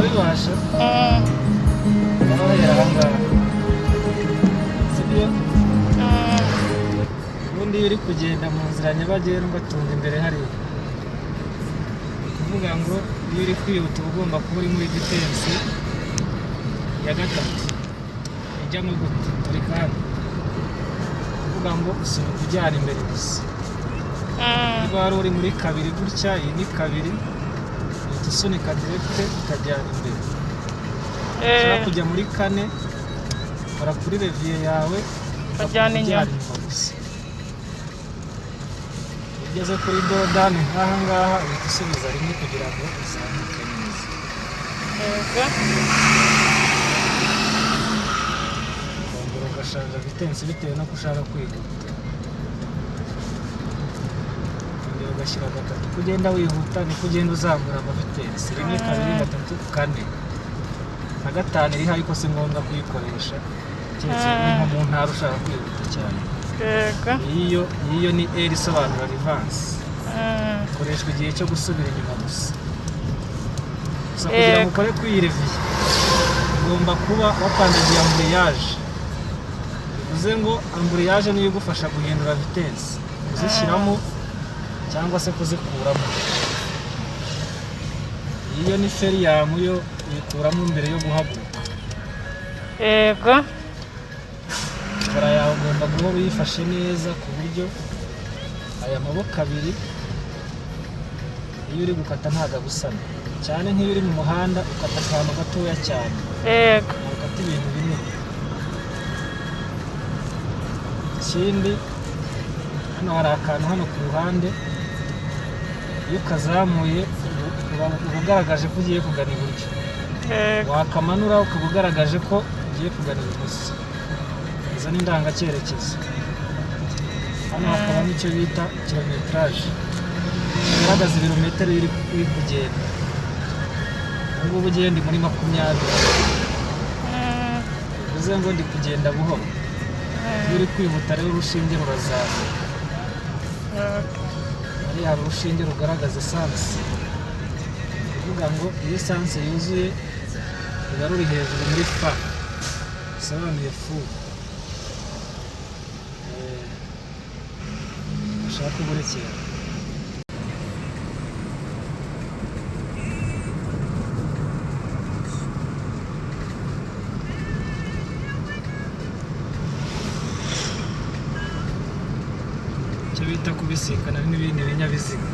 urabibasha urahera ahangaha sibyo ubundi iyo uri kugenda mu nzira nyabagendwa tunga imbere hariya kuvuga ngo iyo uri kwihuta uba ugomba kuba uri muri vitensi ya gatatu ijya mu gute uri kandi kuvuga ngo usunika ujyana imbere gusa niba wari uri muri kabiri gutya iyi ni kabiri uhita usunika direkite ukajyana imbere ushaka kujya muri kane ukora kuri reviye yawe ukajyana inyuma gusa ugeze kuri dodani nk'aha ngaha uhita usubiza rimwe kugira ngo uzamuke neza ukongera ugashanja vitensi bitewe n'uko ushaka kwihuta ukongera ugashyira gatatu uko ugenda wihuta niko ugenda uzamura amavitensi rimwe kabiri gatatu kane na gatanu iriho ariko si ngombwa kuyikoresha keretse nko mu ntara ushaka kwihuta cyane iyo ni eri isobanura rivansi ikoreshwa igihe cyo gusubira inyuma gusa kugira ngo ukore kuri iyi reviye ugomba kuba wakandagiye amburiyaje bivuze ngo amburiyaje niyo igufasha guhindura vitensi kuzishyiramo cyangwa se kuzikuramo iyo ni feriyamu yo uyikuramo mbere yo guhaguruka kora yawe ugomba guhora uyifashe neza ku buryo aya maboko abiri iyo uri gukata ntabwo agusana cyane nk'iyo uri mu muhanda ukata akantu gatoya cyane ukata ibintu binini ikindi hano hari akantu hano ku ruhande iyo ukazamuye uba ugaragaje ko ugiye kugana iburyo wakamanura ukaba ugaragaje ko ugiye kugana ibumoso izo ni indangacyerekezo hano hakaba n'icyo bita kilometeraje kigaragaza ibirometero uri kugenda ubu ngubu ugenda muri 20 bivuze ngo ndi kugenda buhoro iyo uri kwihuta rero urushinge rurazamuka hariya hari urushinge rugaragaza esansi kuvuga ngo iyo esansi yuzuye ruba ruri hejuru muri fa bisobanuye fu ushaka uburekera icyo bita kubisikana n'ibindi binyabiziga